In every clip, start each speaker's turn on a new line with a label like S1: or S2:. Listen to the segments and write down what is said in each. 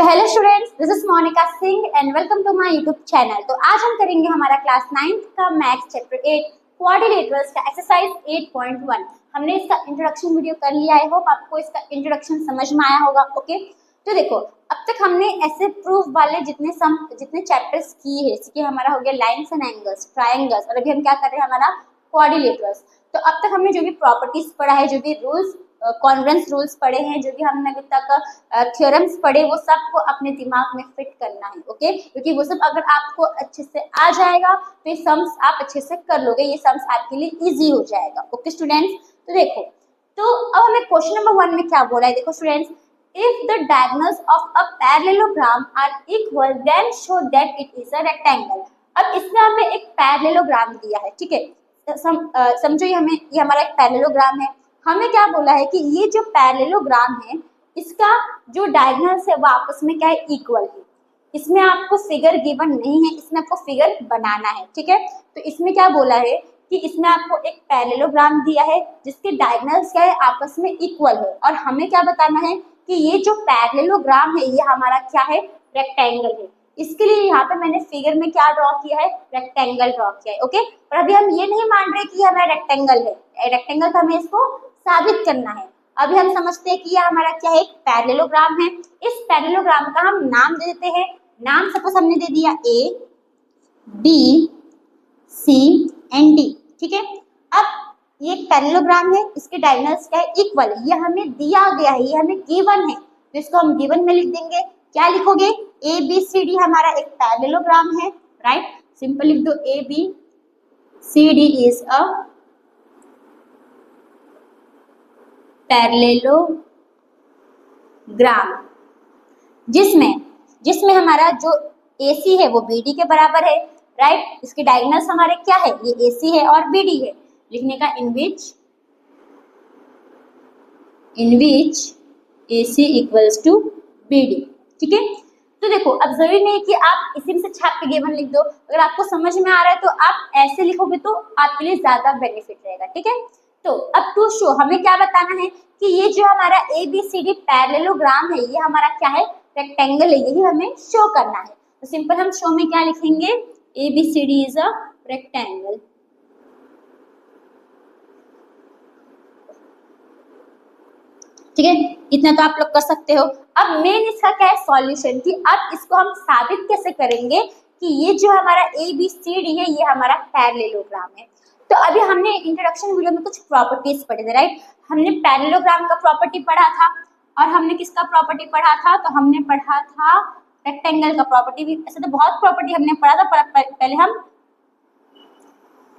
S1: Hello students, this is Monika Singh and welcome to my YouTube channel. तो आज हम करेंगे हमारा क्लास 9th का मैथ्स चैप्टर 8 क्वाड्रिलेटरल्स का एक्सरसाइज 8.1। हमने इसका इंट्रोडक्शन वीडियो कर लिया है। होप आपको इसका इंट्रोडक्शन समझ में आया होगा। ओके, तो देखो अब तक हमने ऐसे प्रूफ वाले जितने चैप्टर्स किए हैं, जैसे कि हमारा हो गया लाइन्स एंड एंगल्स, ट्रायंगल्स, और अभी हम क्या कर रहे हैं हमारा क्वाड्रिलेटरल्स। तो अब तक हमने जो भी प्रॉपर्टीज पढ़ा है, जो भी रूल्स कॉन्वेंस रूल्स पढ़े हैं, जो भी हमने अभी तक थ्योरम्स पढ़े, वो सबको अपने दिमाग में फिट करना है। ओके, क्योंकि वो सब अगर आपको अच्छे से आ जाएगा तो ये सम्स आप अच्छे से कर लोगे, ये सम्स आपके लिए इजी हो जाएगा। ओके स्टूडेंट्स, तो देखो, तो अब हमें क्वेश्चन नंबर 1 में क्या बोला है। देखो students, if the diagonals of a parallelogram are equal then show that it is a rectangle. अब इसमें हमें एक पैरेललोग्राम दिया है, ठीक है। समझो ये हमारा एक पैरेललोग्राम है। हमें क्या बोला है कि ये जो पैरेललोग्राम है, इसका जो डायगोनल्स है वो आपस में क्या है, इक्वल है। इसमें आपको फिगर गिवन नहीं है, इसमें आपको फिगर बनाना है, ठीक है। तो इसमें क्या बोला है कि इसमें आपको एक पैरेललोग्राम दिया है जिसके डायगोनल्स क्या है, आपस में इक्वल है, और हमें क्या बताना है कि ये जो पैरेललोग्राम है ये हमारा क्या है, रेक्टेंगल है। इसके लिए यहाँ पे मैंने फिगर में क्या ड्रॉ किया है, रेक्टेंगल ड्रॉ किया है। ओके, पर अभी हम ये नहीं मान रहे कि ये हमारा रेक्टेंगल है। रेक्टेंगल तो हमें इसको साबित करना है। अभी हम समझते हैं कि यह हमारा क्या है, एक पैरेललोग्राम है। इस पैरेललोग्राम का हम नाम दे देते हैं। नाम सपोज हमने दे दिया ए, बी, सी एंड डी, ठीक है। अब ये एक पैरेललोग्राम है, इसके डायगोनल्स क्या है, इक्वल है। ये हमें दिया गया है, ये हमें गिवन है, तो इसको हम गिवन में लिख देंगे। क्या लिखोगे, ए बी सी डी हमारा एक पैरेललोग्राम है, राइट। सिंपल लिख दो, A B C D is a parallelogram, जिसमें हमारा जो AC है वो BD के बराबर है, राइट। इसके डायगोनल्स हमारे क्या है, ये AC है और BD है। लिखने का इन विच AC इक्वल्स टू BD, ठीक है। तो देखो, अब जरूरी नहीं कि आप इसी में से छाप के गिवन लिख दो। अगर आपको समझ में आ रहा है तो आप ऐसे लिखोगे तो आपके लिए ज्यादा बेनिफिट रहेगा, ठीक है। तो अब टू शो हमें क्या बताना है कि ये जो हमारा ABCD पैरेललोग्राम है ये हमारा क्या है, रेक्टेंगल है, यही हमें शो करना है। तो सिंपल हम शो में क्या लिखेंगे, ABCD इज अ रेक्टेंगल, ठीक है। इतना तो आप लोग कर सकते हो। अब मेन इसका क्या है, सॉल्यूशन, कि अब इसको हम साबित कैसे करेंगे कि ये जो हमारा ABCD है ये हमारा पैरेललोग्राम है। तो अभी हमने इंट्रोडक्शन वीडियो में कुछ प्रॉपर्टीज पढ़े थे, राइट। हमने पैरेललोग्राम का प्रॉपर्टी पढ़ा था, और हमने किसका प्रॉपर्टी पढ़ा था, तो हमने पढ़ा था रेक्टेंगल का प्रॉपर्टी भी। ऐसे तो बहुत प्रॉपर्टी हमने पढ़ा था, पहले हम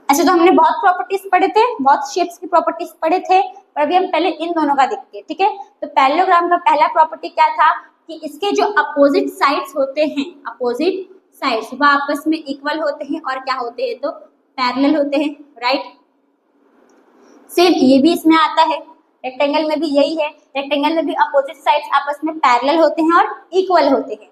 S1: ऐसे तो हमने बहुत प्रॉपर्टीज पढ़े थे, बहुत शेप्स की प्रॉपर्टीज पढ़े थे, पर अभी हम पहले इन दोनों का देखते हैं, ठीक है। तो पैरेललोग्राम का पहला प्रॉपर्टी क्या था कि इसके जो अपोजिट साइड्स होते हैं, अपोजिट साइड्स वह आपस में इक्वल होते हैं और क्या होते हैं, तो पैरेलल होते हैं, राइट। सेम ये भी इसमें आता है, रेक्टेंगल में भी यही है। रेक्टेंगल में भी अपोजिट साइड्स आपस में पैरेलल होते हैं और इक्वल होते हैं।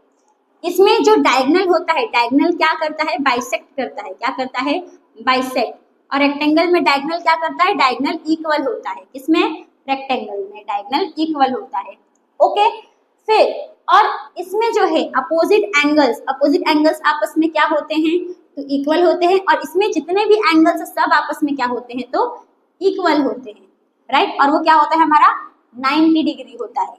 S1: इसमें जो डायगोनल होता है, डायगोनल क्या करता है, बाइसेक्ट करता है। क्या करता है, बाइसेक्ट। और रेक्टेंगल में डायगोनल क्या करता है, डायगोनल इक्वल होता है। इसमें रेक्टेंगल में डायगोनल इक्वल होता है, ओके। फिर और इसमें जो है अपोजिट एंगल्स आपस में क्या होते हैं, तो इक्वल होते हैं। और इसमें जितने भी एंगल्स सब आपस में क्या होते हैं, तो इक्वल होते हैं, राइट। और वो क्या होता है, हमारा 90 डिग्री होता है,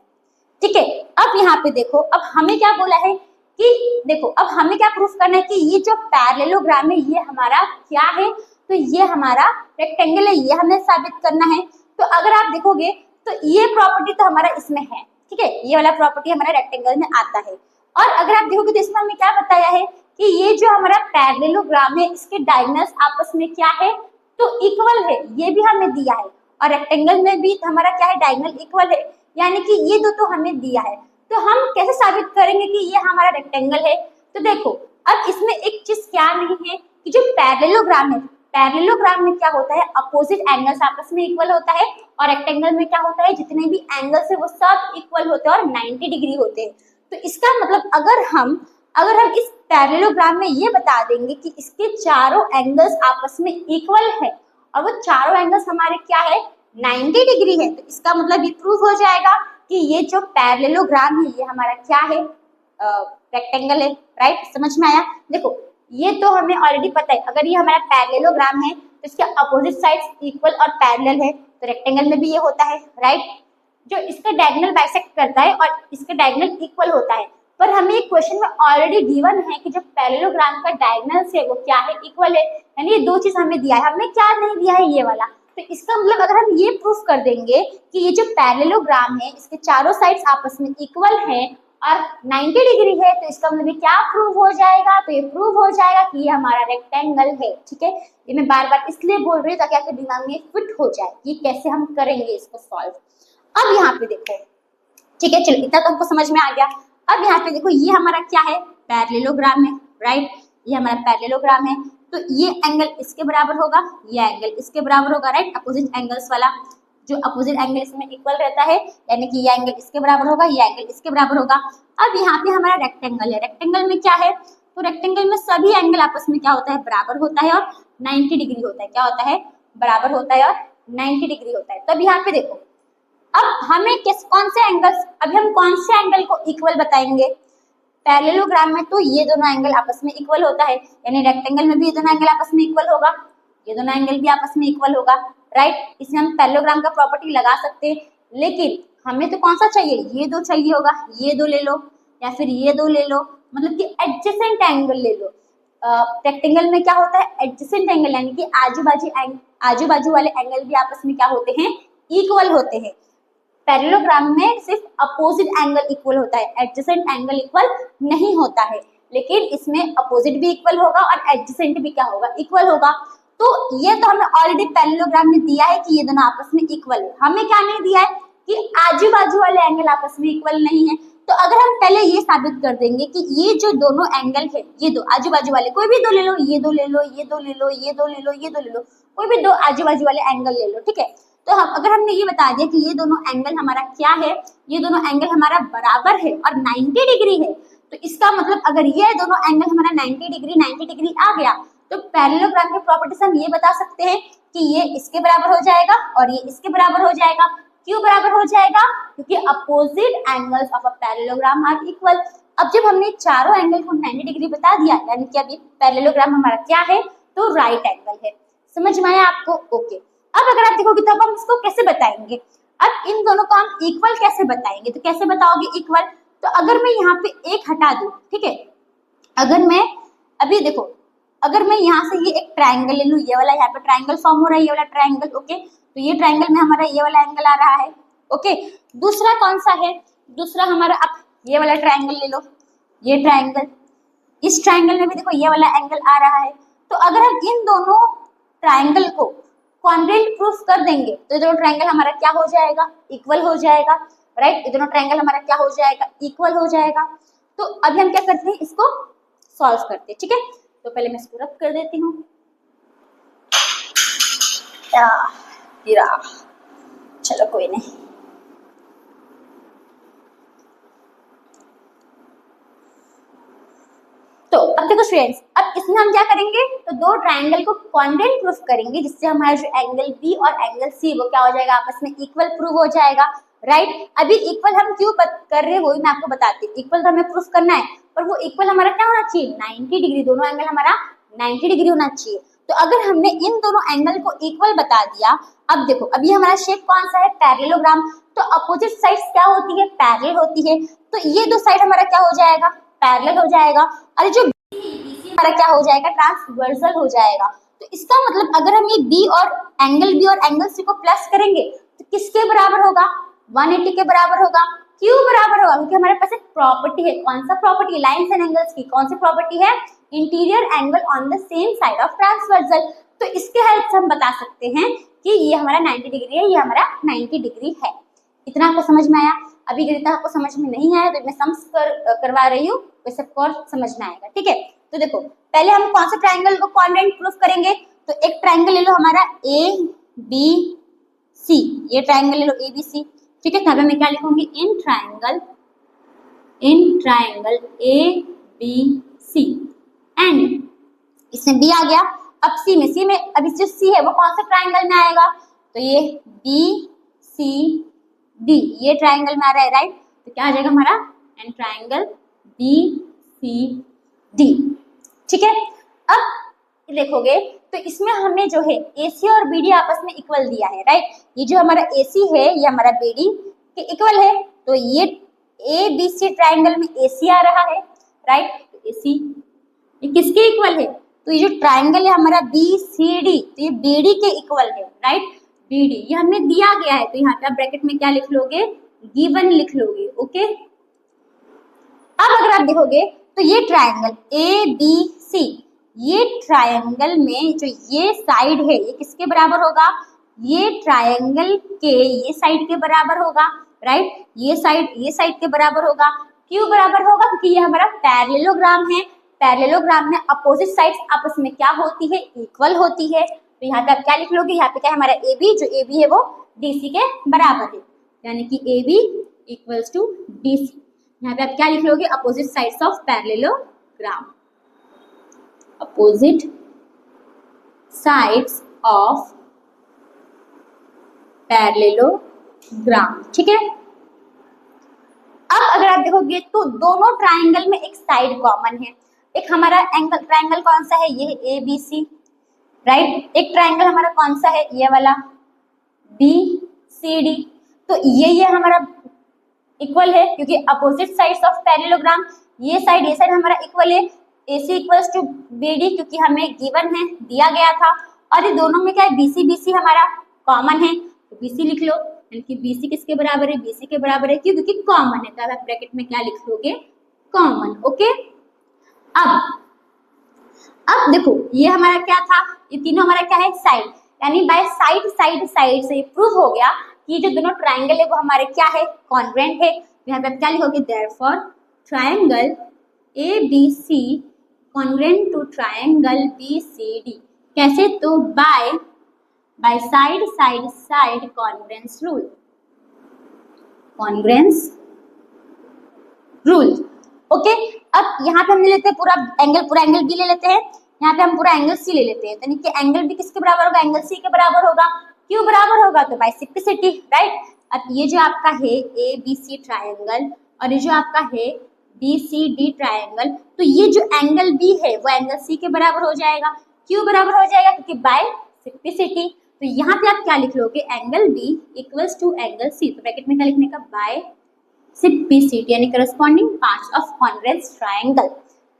S1: ठीक है। अब यहाँ पे देखो, अब हमें क्या बोला है कि देखो, अब हमें क्या प्रूफ करना है कि ये जो पैरेललोग्राम है ये हमारा क्या है, तो ये हमारा रेक्टेंगल है, ये हमें साबित करना है। तो अगर आप देखोगे तो ये प्रॉपर्टी तो हमारा इसमें है, ठीक है। ये वाला प्रॉपर्टी हमारा रेक्टेंगल में आता है। और अगर आप देखोगे तो इसमें हमें क्या बताया है कि ये जो हमारा पैरेललोग्राम है इसके डायगोनल्स आपस में क्या है, तो इक्वल है, ये भी हमें दिया है। और रेक्टेंगल में भी हमारा क्या है, डायगोनल इक्वल है, यानी कि ये दो तो हमें दिया है। तो हम कैसे साबित करेंगे कि ये हमारा रेक्टेंगल है। तो देखो, अब इसमें एक चीज क्या नहीं है कि जो पैरेललोग्राम है, पैरेललोग्राम में क्या होता है, अपोजिट एंगल्स आपस में इक्वल होता है। और रेक्टेंगल में क्या होता है, जितने भी एंगल्स है वो सब इक्वल होते हैं और 90 डिग्री होते हैं। तो इसका मतलब अगर हम इस पैरेललोग्राम में ये बता देंगे कि इसके चारों एंगल्स आपस में इक्वल है और वो चारों एंगल्स हमारे क्या है, 90 डिग्री है, तो इसका मतलब ये प्रूव हो जाएगा कि ये जो पैरेललोग्राम है ये हमारा क्या है, रेक्टेंगल है, राइट। समझ में आया। देखो ये तो हमें ऑलरेडी पता है, अगर ये हमारा पैरेललोग्राम है तो इसके अपोजिट साइड्स इक्वल और पैरेलल है, तो रेक्टेंगल में भी ये होता है, राइट। जो इसका डायगोनल बाइसेक्ट करता है और इसका डायगोनल इक्वल होता है, पर हमें एक क्वेश्चन में ऑलरेडी गिवन है कि जो पैरेललोग्राम का डायगोनल है वो क्या है, इक्वल है, यानी ये दो चीज हमें दिया है, हमें क्या नहीं दिया है, ये वाला। तो इसका मतलब अगर हम ये प्रूफ कर देंगे कि ये जो पैरेललोग्राम है इसके चारों साइड्स आपस में इक्वल है और 90 डिग्री है, तो इसका मतलब क्या प्रूव हो जाएगा, तो ये प्रूव हो जाएगा कि ये हमारा रेक्टेंगल है, ठीक है। ये मैं बार बार इसलिए बोल रही हूँ ताकि आपके दिमाग में फिट हो जाए कि कैसे हम करेंगे इसको सॉल्व। अब यहाँ पे देखो, ठीक है, चलो इतना तो हमको समझ में आ गया। अब यहाँ पे देखो ये हमारा क्या है, पैरेललोग्राम है, राइट। ये हमारा पैरेललोग्राम है, तो ये एंगल इसके बराबर होगा, ये एंगल इसके बराबर होगा, राइट। अपोजिट एंगल्स वाला जो अपोजिट एंगल इसमें इक्वल रहता है, यानी कि ये एंगल इसके बराबर होगा, ये एंगल इसके बराबर होगा। अब यहाँ पे हमारा रेक्टेंगल है, रेक्टेंगल में क्या है, तो रेक्टेंगल में सभी एंगल आपस में क्या होता है, बराबर होता है और 90 डिग्री होता है, क्या होता है, बराबर होता है और 90 डिग्री होता है। तब यहाँ पे देखो अब हमें कौन से एंगल्स, अभी हम कौन से एंगल को इक्वल बताएंगे, पैरेललोग्राम में तो ये दोनों एंगल आपस में इक्वल होता है, यानी रेक्टेंगल में भी ये दोनों एंगल आपस में इक्वल होगा, ये दोनों एंगल भी आपस में इक्वल होगा, राइट। इसमें हम पैरेललोग्राम का प्रॉपर्टी लगा सकते हैं, लेकिन हमें तो कौन सा चाहिए, ये दो चाहिए होगा, ये दो ले लो या फिर ये दो ले लो, मतलब कि एडजेसेंट एंगल ले लो। रेक्टेंगल में क्या होता है, एडजेसेंट एंगल, यानी कि आजू बाजू वाले एंगल भी आपस में क्या होते हैं, इक्वल होते हैं। पैरेललोग्राम में सिर्फ अपोजिट एंगल इक्वल होता है, एडजेसेंट एंगल इक्वल नहीं होता है, लेकिन इसमें अपोजिट भी इक्वल होगा और एडजेसेंट भी क्या होगा, इक्वल होगा। तो ये तो हमें ऑलरेडी पैरेललोग्राम में दिया है कि ये दोनों आपस में इक्वल है, हमें क्या नहीं दिया है कि आजू बाजू वाले एंगल आपस में इक्वल नहीं है। तो अगर हम पहले ये साबित कर देंगे कि ये जो दोनों एंगल है, ये दो आजू बाजू वाले, कोई भी दो ले लो, ये दो ले लो, ये दो ले लो, ये दो ले लो, ये दो ले लो, कोई भी दो आजू बाजू वाले एंगल ले लो, ठीक है। तो हम अगर हमने ये बता दिया कि ये दोनों एंगल हमारा क्या है, ये दोनों एंगल हमारा बराबर है और 90 डिग्री है, तो इसका मतलब अगर ये दोनों एंगल हमारा 90 डिग्री आ गया, तो पैरेललोग्राम के प्रॉपर्टी से हम ये बता सकते हैं कि ये इसके बराबर हो जाएगा और ये इसके बराबर हो जाएगा। क्यों बराबर हो जाएगा, क्योंकि opposite angles of a parallelogram are equal. अब जब हमने चारों एंगल को 90 डिग्री बता दिया, यानी कि अभी पैरेललोग्राम हमारा क्या है, तो राइट एंगल है। समझ में आया आपको, ओके। अब अगर आप देखोगे तो अब हम इसको कैसे बताएंगे, अब इन दोनों को हम इक्वल कैसे बताएंगे, तो कैसे बताओगे इक्वल, तो अगर मैं यहाँ पे एक हटा दूं, ठीक है, अगर मैं अभी देखो, अगर मैं यहाँ से ये एक ट्रायंगल ले लूं, ये वाला यहाँ पे ट्रायंगल फॉर्म हो रहा है, ये वाला ट्रायंगल, ओके, तो ये ट्रायंगल में हमारा ये वाला एंगल आ रहा है, ओके। दूसरा कौन सा है, दूसरा हमारा, अब ये वाला ट्रायंगल ले लो, ये ट्रायंगल, इस ट्रायंगल में भी देखो ये वाला एंगल आ रहा है। तो अगर हम इन दोनों ट्रायंगल को कॉन्ग्रुएंट प्रूफ कर देंगे तो ये दोनों ट्रायंगल हमारा क्या हो जाएगा, इक्वल हो जाएगा, राइट। ये दोनों ट्रायंगल हमारा क्या हो जाएगा, इक्वल हो जाएगा। तो अभी हम क्या करते हैं, इसको सॉल्व करते हैं, ठीक है। तो पहले मैं इसको रब कर देती हूँ, गिरा, चलो कोई नहीं। तो अब देखो स्टूडेंट्स, अब इसमें हम क्या करेंगे, तो दो ट्रायंगल को कॉन्ग्रुएंट प्रूफ करेंगे, जिससे हमारा जो एंगल बी और एंगल सी वो क्या हो जाएगा, आपस में इक्वल प्रूव हो जाएगा, राइट। अभी इक्वल हम क्यों कर रहे हैं वो मैं आपको बताती हूँ। इक्वल तो हमें प्रूफ करना है, पर वो इक्वल हमारा क्या होना चाहिए, 90 डिग्री, दोनों एंगल हमारा 90 डिग्री होना चाहिए। तो अगर हमने इन दोनों एंगल को इक्वल बता दिया, अब देखो अभी हमारा शेप कौन सा है, पैरेललोग्राम, तो अपोजिट साइड्स क्या होती है, पैरेलल होती है, तो ये दो साइड हमारा क्या हो जाएगा, पैरेलल हो जाएगा, और जो BC हमारा क्या हो जाएगा, ट्रांसवर्सल हो जाएगा। तो इसका मतलब अगर हम ये बी और एंगल सी को प्लस करेंगे तो किसके बराबर होगा, 180 के बराबर होगा। क्यों बराबर होगा, क्योंकि हमारे पास एक प्रॉपर्टी है, कौन सा प्रॉपर्टी, लाइंस एंड एंगल्स की, कौन सी प्रॉपर्टी है, interior angle on the same side of transversal. तो इसके हेल्प से हम बता सकते हैं कि ये हमारा 90 डिग्री है, ये हमारा 90 डिग्री है। इतना आपको समझ में आया। अभी अगर इतना आपको समझ में नहीं आया तो मैं सम्स करवा रही हूँ, वैसे आपको और समझ में आएगा, ठीक है। तो देखो पहले हम कौन से ट्रायंगल को कॉन्ग्रुएंट प्रूफ करेंगे, तो एक ट्रायंगल ले लो हमारा ABC, ये ट्रायंगल ले लो ABC, ठीक है। तब मैं क्या लिखूंगी, इन ट्रायंगल ABC एंड इसमें B आ गया। अब सी में अब जो C है वो कौन से ट्रायंगल में आएगा, तो ये BCD, ये ट्रायंगल में आ रहा है, राइट। तो क्या आ जाएगा हमारा, एंड ट्रायंगल BCD। ठीक है, अब देखोगे तो इसमें हमें जो है AC और BD आपस में इक्वल दिया है, राइट। ये जो हमारा AC है ये हमारा BD के इक्वल है, तो ये ABC ट्राइंगल में AC आ रहा है, राइट। AC ये किसके इक्वल है, तो ये जो ट्राइंगल है हमारा BCD, तो ये BD के इक्वल है, राइट। BD ये हमें दिया गया है, तो यहाँ पे आप ब्रैकेट में क्या लिख लोगे, गिवन लिख लोगे, ओके। अब अगर आप देखोगे तो ये ट्राइंगल ABC, ये ट्राइंगल में जो ये साइड है ये किसके बराबर होगा, ये ट्राइंगल के ये साइड के बराबर होगा, राइट। ये साइड के बराबर होगा, क्यों बराबर होगा, क्योंकि ये हमारा पैरेललोग्राम है। पैरेललोग्राम में अपोजिट साइड्स आपस में क्या होती है, इक्वल होती है। तो यहाँ पे आप क्या लिख लोगे, यहाँ पे क्या है हमारा AB, जो AB है वो DC के बराबर है, यानी कि AB इक्वल्स टू DC। यहाँ पे आप क्या लिख लोगे, opposite sides of parallelogram, opposite sides of parallelogram. ठीक है, अब अगर आप देखोगे तो दोनों ट्राइंगल में एक साइड कॉमन है। एक हमारा एंगल ट्राइंगल कौन सा है, ये है ABC, राइट। एक ट्राइंगल हमारा कौन सा है, ये वाला BCD। तो ये हमारा इक्वल है क्योंकि अपोजिट साइड्स ऑफ पैरेललोग्राम, ये साइड हमारा इक्वल है। AC इक्वल्स टू BD क्योंकि हमें गिवन है, दिया गया था। और ये दोनों में क्या है, BC हमारा कॉमन है, तो BC लिख लो, यानी कि BC किसके बराबर है, BC के बराबर है, क्यों, क्योंकि कॉमन है। तो आप ब्रैकेट में क्या लिख लोगे, कॉमन, ओके। अब देखो ये हमारा क्या था, ये तीनों हमारा क्या है, साइड, यानी बाय साइड से प्रूव हो गया कि जो दोनों ट्राइंगल है वो हमारे क्या है, कॉन्ग्रुएंट है। यहाँ पे आप क्या लिखोगे, therefore triangle ABC congruent to triangle BCD। कैसे, तो by side congruence rule, okay. अब यहाँ पे हम ले लेते हैं पूरा एंगल B ले लेते हैं, यहाँ पे हम पूरा एंगल C ले लेते हैं, यानी कि एंगल B किसके बराबर होगा, एंगल C के बराबर होगा। क्यों बराबर होगा, तो बाय सिंप्लिसिटी, राइट। अब ये जो आपका है ABC ट्राइंगल और ये जो आपका है BCD ट्राइंगल, तो ये जो एंगल B है वो एंगल C के बराबर हो जाएगा। क्यों बराबर हो जाएगा, क्योंकि बाय सिंप्लिसिटी। तो यहाँ पे आप क्या लिख लोगे, angle B equals to angle C, तो ब्रैकेट में क्या लिखने का, बाय सिंप्लिसिटी, यानी corresponding parts of congruence triangle.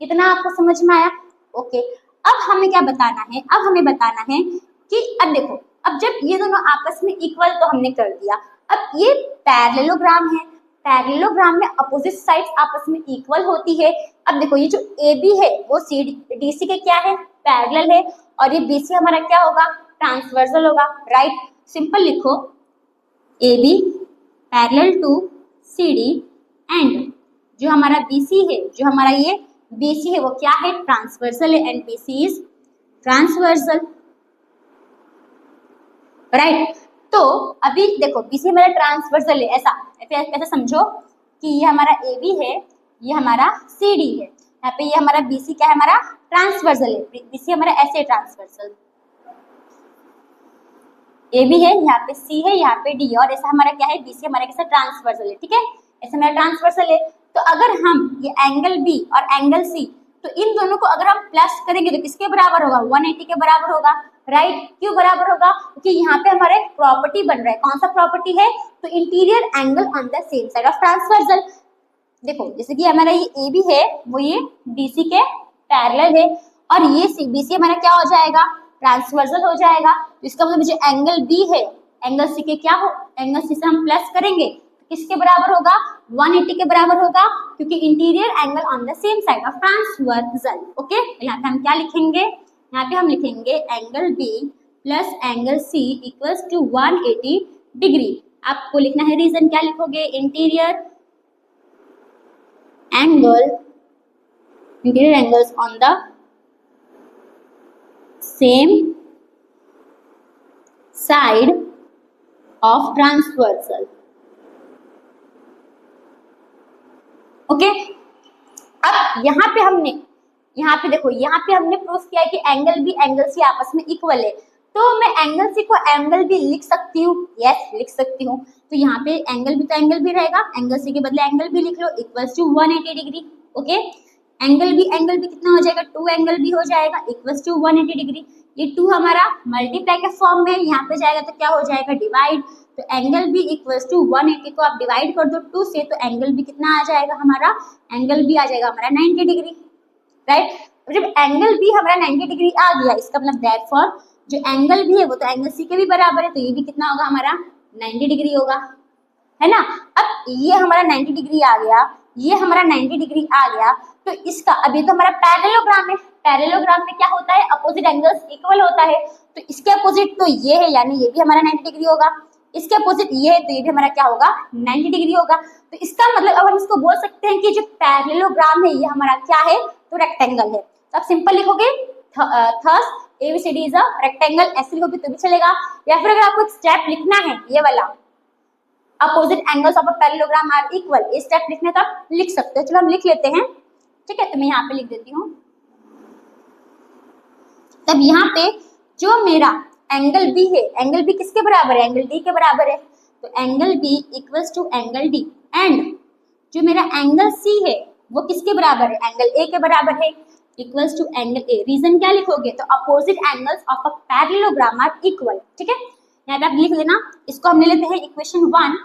S1: कितना आपको समझ में आया, ओके। अब हमें क्या बताना है, अब हमें बताना है कि अब देखो, अब जब ये दोनों आपस में इक्वल तो हमने कर दिया, अब ये पैरेललोग्राम है, पैरेललोग्राम में अपोजिट साइड्स आपस में इक्वल होती है। अब देखो ये जो AB है वो DC के क्या है, पैरेलल है, और ये BC हमारा क्या होगा, ट्रांसवर्सल होगा, राइट। सिंपल लिखो, AB parallel to CD and जो हमारा BC है, जो हमारा ये BC है वो क्या है, ट्रांसवर्सल है, and BC is transversal, right. तो अभी देखो BC हमारा ट्रांसवर्सल है, ऐसा समझो कि ये हमारा AB है, ये हमारा CD है, यहाँ पे ये हमारा BC क्या है, हमारा ट्रांसवर्सल है, BC हमारा ऐसे ट्रांसवर्सल, AB है, यहाँ पे C है, यहाँ पे D है, और ऐसा हमारा क्या है, BC हमारा कैसा ट्रांसवर्सल है, ठीक है, ऐसा हमारा ट्रांसवर्सल है। तो अगर हम ये एंगल B और एंगल C, तो इन दोनों को अगर हम प्लस करेंगे तो किसके बराबर होगा, 180 के बराबर होगा, राइट। क्यों बराबर होगा, क्योंकि यहाँ पे हमारा एक प्रॉपर्टी बन रहा है, कौन सा प्रॉपर्टी है, तो interior angle on the same side of transversal. देखो जैसे कि हमारा ये AB है वो ये DC के पैरेलल है, और ये BC हमारा क्या हो जाएगा, ट्रांसवर्सल हो जाएगा। तो इसका मतलब जो एंगल B है एंगल C के क्या हो, एंगल C से हम प्लस करेंगे तो किसके बराबर होगा, 180 के बराबर होगा, क्योंकि interior angle on the same side of transversal, okay. यहाँ पे हम क्या लिखेंगे, यहाँ पे हम लिखेंगे angle B plus angle C equals to 180 degree. आपको लिखना है रीजन, क्या लिखोगे, interior angles on the same side of transversal, okay. अब यहाँ पे देखो, यहाँ पे हमने प्रूफ किया है कि एंगल B एंगल C आपस में इक्वल है, तो मैं एंगल C को एंगल B लिख सकती हूँ, यस लिख सकती हूँ। तो यहाँ पे एंगल B तो एंगल B रहेगा, एंगल C के बदले एंगल B लिख लो, equals to 180 degree, okay. Angle B कितना हो जाएगा, 2 एंगल बी हो जाएगा इक्वल्स टू 180 डिग्री। ये 2 हमारा मल्टीप्लाई के फॉर्म में यहाँ पे जाएगा तो क्या हो जाएगा, डिवाइड। तो एंगल बी इक्वल्स टू 180 को आप डिवाइड कर दो 2 से, तो एंगल बी कितना आ जाएगा हमारा, एंगल बी आ जाएगा हमारा 90 डिग्री, राइट। जब एंगल बी हमारा 90 डिग्री आ गया, इसका मतलब देयरफॉर जो एंगल बी है वो तो एंगल सी के भी बराबर है, तो ये भी कितना होगा हमारा 90 डिग्री होगा, है ना। अब ये हमारा 90 डिग्री आ गया, ये हमारा 90 डिग्री आ गया, तो इसका अभी तो हमारा पैरेललोग्राम है, पैरेललोग्राम में क्या होता है, अपोजिट एंगल्स इक्वल होता है, तो इसके अपोजिट तो ये है, यानी ये भी हमारा 90 डिग्री होगा, इसके अपोजिट ये है तो ये भी हमारा क्या होगा, 90 डिग्री होगा। तो इसका मतलब अब हम इसको बोल सकते हैं कि जो पैरेललोग्राम है ये हमारा क्या है, तो रेक्टेंगल है। तो आप सिंपल लिखोगे thus ABCD is a rectangle, ऐसे लिखोगे तो भी चलेगा, या फिर अगर आपको एक स्टेप लिखना है ये वाला, opposite angles of a parallelogram are equal, ये स्टेप लिखने तो आप लिख सकते हो। चलो हम लिख लेते हैं, ठीक है। तो मैं यहाँ पे लिख देती हूँ, तब यहाँ पे जो मेरा एंगल बी है, एंगल बी किसके बराबर है, एंगल डी के बराबर है, तो angle B equals to angle D, and जो मेरा एंगल सी है वो किसके बराबर है, एंगल ए के बराबर है, equals to angle A. Reason क्या लिखोगे, तो opposite angles of a parallelogram are equal, ठीक है। यहाँ पे आप लिख लेना, इसको हम ले लेते हैं इक्वेशन 1,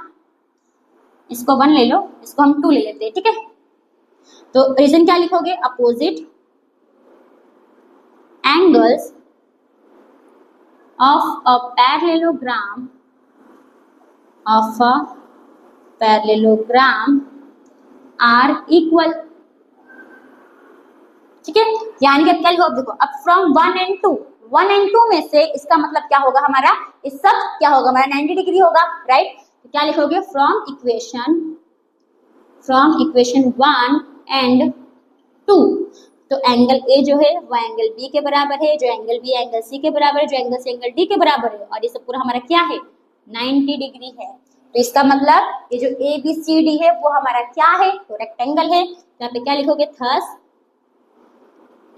S1: इसको 1 ले लो, इसको हम 2 ले लेते हैं, ठीक है। तो रीजन क्या लिखोगे, opposite angles of a parallelogram are equal, ठीक है। यानी कि अब क्या लिखो, देखो अब फ्रॉम 1 and 2 में से इसका मतलब क्या होगा हमारा, इस सब क्या होगा हमारा 90 डिग्री होगा, राइट। तो क्या लिखोगे, फ्रॉम इक्वेशन 1 and 2, तो एंगल ए जो है वो एंगल बी के बराबर है, जो एंगल बी एंगल सी के बराबर है, जो एंगल सी एंगल डी के बराबर है, और ये सब पूरा हमारा क्या है, 90 डिग्री है। तो इसका मतलब ये जो ABCD है वो हमारा क्या है, तो रेक्टेंगल है। यहाँ पे क्या लिखोगे, thus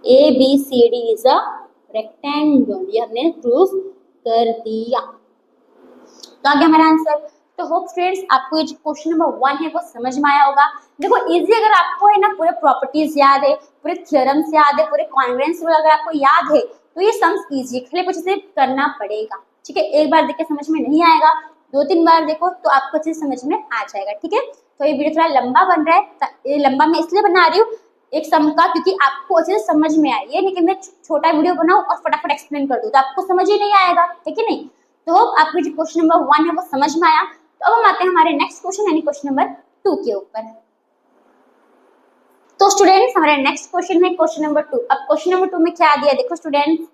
S1: ABCD is a rectangle, ये हमने प्रूफ कर दिया। तो आगे हमारा आंसर। तो होप स्टूडेंट्स आपको ये जो क्वेश्चन नंबर 1 है वो समझ में आया होगा। देखो इजी, अगर आपको है ना पूरे प्रॉपर्टीज याद है, पूरे थ्योरम्स याद है, पूरे कॉन्ग्रुएंस रूल अगर आपको याद है, तो ये सम्स इजी है, खाली कुछ इसे करना पड़ेगा, ठीक है। एक बार देख के समझ में नहीं आएगा, 2-3 बार देखो तो आपको अच्छे से समझ में आ जाएगा, ठीक है। तो ये वीडियो थोड़ा लंबा बन रहा है, ये लंबा मैं इसलिए बना रही हूँ एक सम का, क्योंकि आपको अच्छे से समझ में आए, ये नहीं कि मैं छोटा वीडियो बनाऊं और फटाफट एक्सप्लेन कर दूं तो आपको समझ ही नहीं आएगा, है कि नहीं। तो होप आपको जो क्वेश्चन नंबर 1 है वो समझ में आया। तो अब हम आते हैं हमारे नेक्स्ट क्वेश्चन यानी क्वेश्चन नंबर 2 के ऊपर। तो स्टूडेंट्स हमारा नेक्स्ट क्वेश्चन है क्वेश्चन नंबर 2। अब क्वेश्चन नंबर 2 में क्या दिया, देखो students,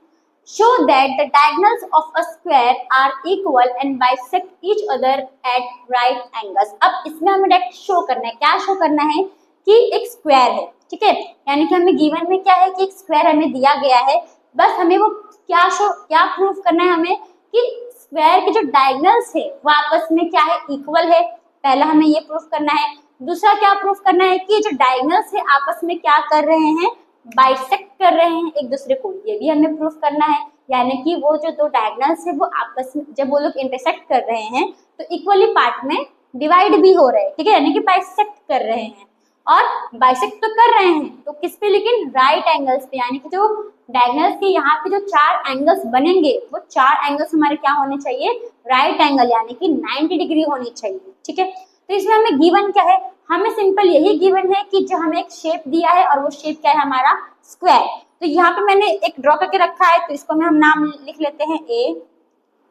S1: show that the diagonals of a square are equal and bisect each other at right angles. अब इसमें हमें डायरेक्ट शो करना है, क्या शो करना है कि एक स्क्वायर है, ठीक है। यानी कि हमें गिवन में क्या है कि एक स्क्वायर हमें दिया गया है, बस हमें वो क्या प्रूफ करना है हमें कि स्क्वायर के जो डायगोनल्स है वो आपस में क्या है, इक्वल है। पहला हमें ये प्रूफ करना है। दूसरा क्या प्रूफ करना है कि जो डायगोनल्स है आपस में क्या कर रहे हैं, बाइसेक्ट कर रहे हैं एक दूसरे को, ये भी हमें प्रूफ करना है। यानी कि वो जो दो डायगोनल्स है वो आपस में जब वो लोग इंटरसेक्ट कर रहे हैं तो इक्वली पार्ट में डिवाइड भी हो रहे हैं, ठीक है, यानी कि बाइसेक्ट कर रहे हैं। और बाइसेक्ट तो कर रहे हैं तो किस पे, लेकिन राइट एंगल्स पे, यानी कि जो डायगोनल्स के यहाँ पे जो 4 एंगल्स बनेंगे वो 4 एंगल्स हमारे क्या होने चाहिए, राइट एंगल, यानी कि 90 डिग्री होनी चाहिए, ठीक है। तो इसमें हमें गिवन क्या है, हमें सिंपल यही गिवन है कि जो हमें एक शेप दिया है और वो शेप क्या है हमारा, स्क्वायर। तो यहाँ पे मैंने एक ड्रॉ करके रखा है, तो इसको में हम नाम लिख लेते हैं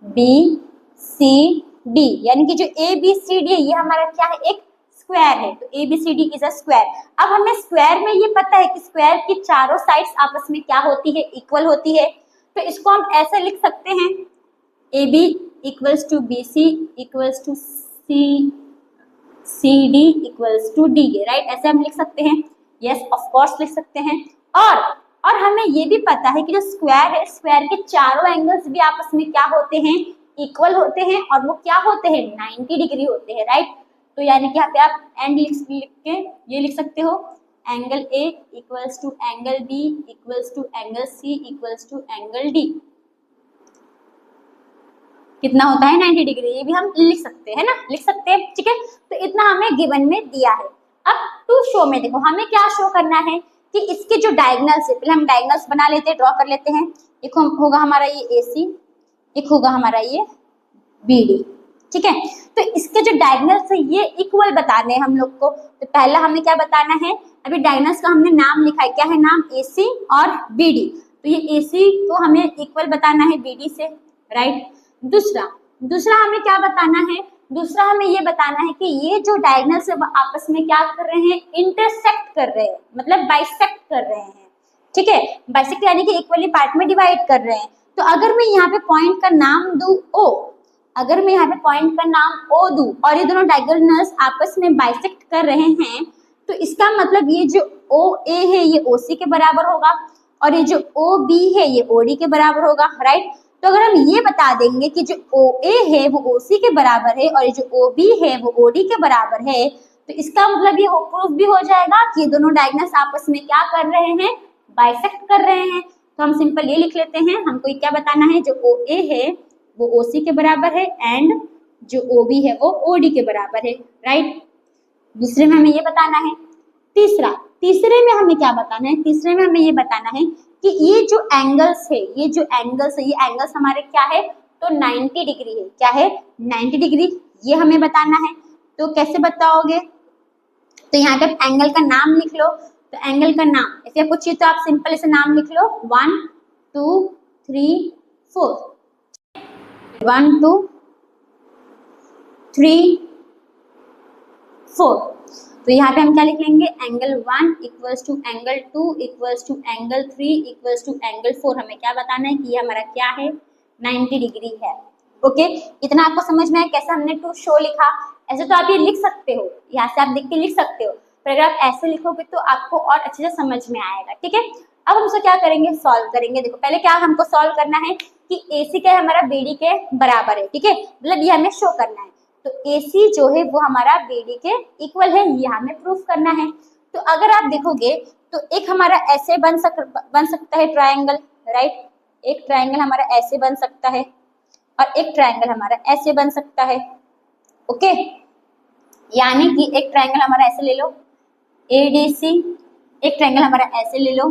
S1: ABCD, यानी कि जो ABCD है ये हमारा क्या है, एक स्क्वायर है। तो ABCD इज अ स्क्वायर। अब हमें स्क्वायर में ये पता है कि स्क्वायर की चारों साइड्स आपस में क्या होती है, इक्वल होती है। तो इसको हम ऐसे लिख सकते हैं, AB equals to BC equals to CD equals to DA, right, ऐसे हम लिख सकते हैं। यस ऑफ कोर्स लिख सकते हैं। और हमें ये भी पता है कि जो स्क्वायर है, स्क्वायर के चारों एंगल्स भी आपस में क्या होते हैं, इक्वल होते हैं, और वो क्या होते हैं, 90 डिग्री होते हैं, राइट। तो यानी कि यहाँ पे आप एंड लिख के ये लिख सकते हो, angle A equals to angle B equals to angle C equals to angle D कितना होता है, 90 डिग्री। ये भी हम लिख सकते हैं ना, लिख सकते हैं, ठीक है। तो इतना हमें गिवन में दिया है। अब टू शो में देखो हमें क्या शो करना है कि इसके जो डायगोनल्स है, पहले हम डायगोनल्स बना लेते हैं, ड्रॉ कर लेते हैं। एक होगा हमारा ये AC, एक होगा हमारा ये BD, ठीक है। तो इसके जो डायगोनल्स है ये इक्वल बताने हैं हम लोग को। तो पहला हमें क्या बताना है, अभी डायगोनल्स का हमने नाम लिखा है, क्या है नाम, AC और BD। तो ये AC को हमें इक्वल बताना है BD से, राइट। दूसरा हमें क्या बताना है, दूसरा हमें ये बताना है कि ये जो डायगोनल्स है वो आपस में क्या कर रहे हैं, इंटरसेक्ट कर रहे हैं, मतलब बाइसेक्ट कर रहे हैं, ठीक है। बाइसेक्ट यानी कि इक्वली पार्ट में डिवाइड कर रहे हैं। तो अगर मैं यहाँ पे पॉइंट का नाम दूं O, अगर मैं यहाँ पे पॉइंट का नाम O दूं और ये दोनों डायगोनल्स आपस में बाइसेक्ट कर रहे हैं, तो इसका मतलब ये जो OA है ये OC के बराबर होगा और ये जो OB है ये OD के बराबर होगा, राइट। तो अगर हम ये बता देंगे कि जो OA है वो OC के बराबर है और ये जो OB है वो OD के बराबर है, तो इसका मतलब ये प्रूफ भी हो जाएगा कि ये दोनों डायगोनल्स आपस में क्या कर रहे हैं, बाइसेक्ट कर रहे हैं। तो हम सिंपल ये लिख लेते हैं, हमको क्या बताना है, जो OA है वो OC के बराबर है एंड जो OB है वो OD के बराबर है, राइट। दूसरे में हमें ये बताना है। तीसरे में हमें क्या बताना है, तीसरे में हमें ये बताना है कि ये जो एंगल्स है, ये एंगल्स हमारे क्या है, तो 90 डिग्री है, क्या है 90 डिग्री, ये हमें बताना है। तो कैसे बताओगे, तो यहाँ पे एंगल का नाम लिख लो। तो एंगल का नाम ऐसे पूछिए तो आप सिंपल इसे नाम लिख लो, 1 2 3 4, 1 2 3 4। तो यहाँ पे हम क्या लिख लेंगे, angle 1 equals to angle 2 equals to angle 3 equals to angle 4। हमें क्या बताना है कि ये हमारा क्या है, 90 डिग्री है। ओके, इतना आपको समझ में आया कैसे हमने टू शो लिखा। ऐसे तो आप ये लिख सकते हो, यहाँ से आप देख के लिख सकते हो, पर अगर आप ऐसे लिखोगे तो आपको और अच्छे से समझ में आएगा, ठीक है। अब हम इसको क्या करेंगे, सॉल्व करेंगे। देखो पहले क्या हमको सॉल्व करना है कि AC क्या है हमारा BD के बराबर है, ठीक है, मतलब ये हमें शो करना है। तो AC जो है वो हमारा BD के इक्वल है, ये हमें प्रूफ करना है। तो अगर आप देखोगे तो एक हमारा ऐसे बन सकता है ट्रायंगल, राइट। एक ट्रायंगल हमारा ऐसे बन सकता है और एक ट्रायंगल हमारा ऐसे बन सकता है, ओके। यानी कि एक ट्रायंगल हमारा ऐसे ले लो ADC, एक ट्रायंगल हमारा ऐसे ले लो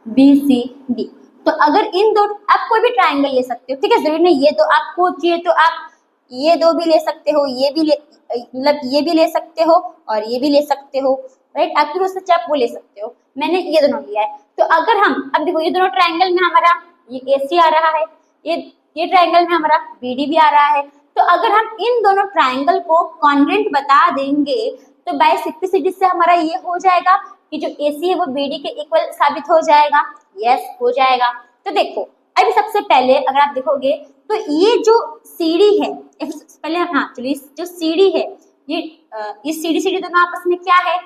S1: BCD। तो अगर इन दो, आप कोई भी ट्रायंगल ले सकते हो, ठीक है, जरूरी नहीं ये तो आपको चाहिए तो आप ये दो भी ले सकते हो, ये भी ले, मतलब ये भी ले सकते हो और ये भी ले सकते हो, राइट। आपकी रुचि से आप वो ले सकते हो, मैंने ये दोनों लिया है। तो अगर हम अब देखो ये दोनों ट्रायंगल में हमारा ये AC आ रहा है, ये ट्रायंगल में हमारा BD भी आ रहा है। तो अगर हम इन दोनों ट्रायंगल को कॉन्ग्रुएंट बता देंगे तो बाय सिंप्लिसिटी से हमारा ये हो जाएगा कि जो AC है वो BD के इक्वल साबित हो जाएगा, यस हो जाएगा। तो देखो अभी सबसे पहले अगर आप देखोगे तो ये जो CD है, पहले हाँ चलिए, जो CD है ये CD दोनों आपस में क्या है,